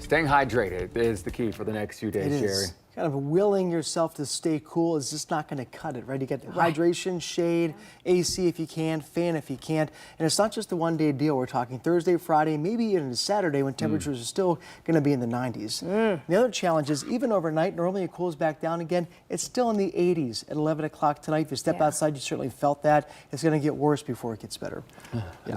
Staying hydrated is the key for the next few days, It Jerry. is. Kind of willing yourself to stay cool is just not going to cut it, right? You get hydration, shade, AC if you can, fan if you can't. And it's not just a one-day deal. We're talking Thursday, Friday, maybe even Saturday when temperatures are still going to be in the 90s. The other challenge is even overnight, normally it cools back down again. It's still in the 80s at 11 o'clock tonight. If you step outside, you certainly felt that. It's going to get worse before it gets better.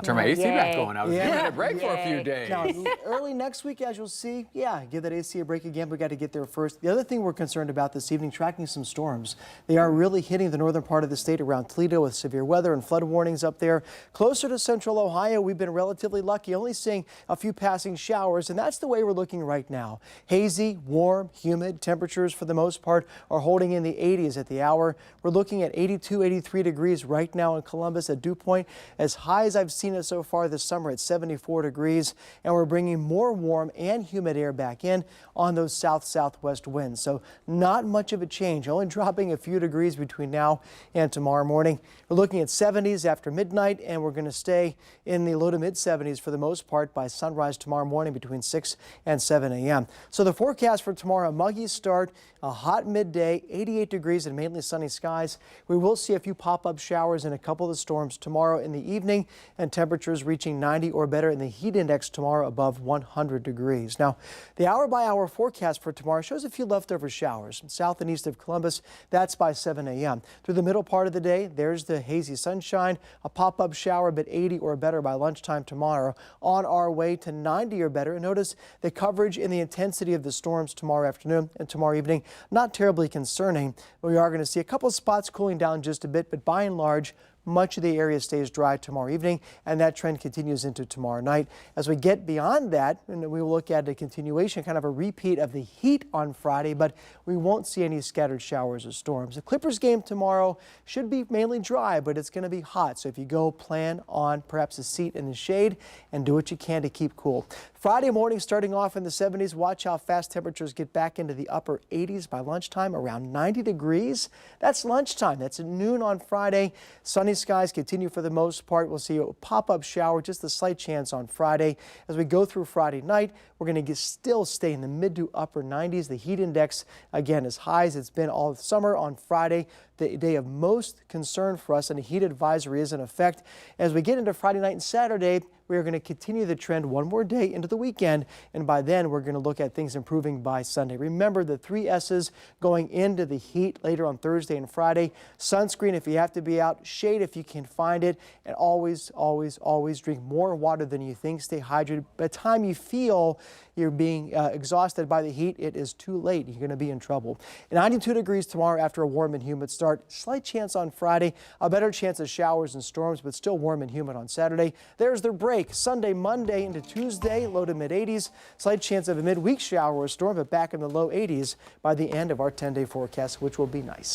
Turn my AC back on. I was Yeah. giving it a break for a few days. Now, early next week, as you'll see, give that AC a break again. We got to get there first. The other thing we're concerned about this evening, tracking some storms. They are really hitting the northern part of the state around Toledo with severe weather and flood warnings up there. Closer to central Ohio, we've been relatively lucky, only seeing a few passing showers, and that's the way we're looking right now. Hazy, warm, humid temperatures for the most part are holding in the 80s at the hour. We're looking at 82, 83 degrees right now in Columbus at Dew Point, as high as I've seen it so far this summer at 74 degrees, and we're bringing more warm and humid air back in on those south-southwest winds. So not much of a change, only dropping a few degrees between now and tomorrow morning. We're looking at 70s after midnight, and we're going to stay in the low to mid 70s for the most part by sunrise tomorrow morning between 6 and 7 a.m. So the forecast for tomorrow, a muggy start, a hot midday, 88 degrees and mainly sunny skies. We will see a few pop-up showers and a couple of the storms tomorrow in the evening, and temperatures reaching 90 or better, and the heat index tomorrow above 100 degrees. Now, the hour-by-hour forecast for tomorrow shows a few leftover showers south and east of Columbus. That's by 7 a.m. Through the middle part of the day, there's the hazy sunshine, a pop-up shower, but 80 or better by lunchtime tomorrow. On our way to 90 or better. And notice the coverage and the intensity of the storms tomorrow afternoon and tomorrow evening. Not terribly concerning. We are going to see a couple of spots cooling down just a bit, but by and large, much of the area stays dry tomorrow evening, and that trend continues into tomorrow night. As we get beyond that, and we will look at a continuation, kind of a repeat of the heat on Friday, but we won't see any scattered showers or storms. The Clippers game tomorrow should be mainly dry, but it's going to be hot. So if you go, plan on perhaps a seat in the shade and do what you can to keep cool. Friday morning starting off in the 70s. Watch how fast temperatures get back into the upper 80s by lunchtime, around 90 degrees. That's lunchtime. That's at noon on Friday. Sunny skies continue for the most part. We'll see a pop-up shower, just a slight chance on Friday. As we go through Friday night, we're going to still stay in the mid to upper 90s. The heat index, again, as high as it's been all summer on Friday, the day of most concern for us, and a heat advisory is in effect. As we get into Friday night and Saturday, we are going to continue the trend one more day into the weekend, and by then we're going to look at things improving by Sunday. Remember the 3 S's going into the heat later on Thursday and Friday. Sunscreen if you have to be out, shade if you can find it, and always, always, always drink more water than you think. Stay hydrated. By the time you feel you're being exhausted by the heat, it is too late. You're going to be in trouble. 92 degrees tomorrow after a warm and humid start. Slight chance on Friday, a better chance of showers and storms, but still warm and humid on Saturday. There's their break. Sunday, Monday into Tuesday, low to mid 80s. Slight chance of a midweek shower or storm, but back in the low 80s by the end of our 10-day forecast, which will be nice.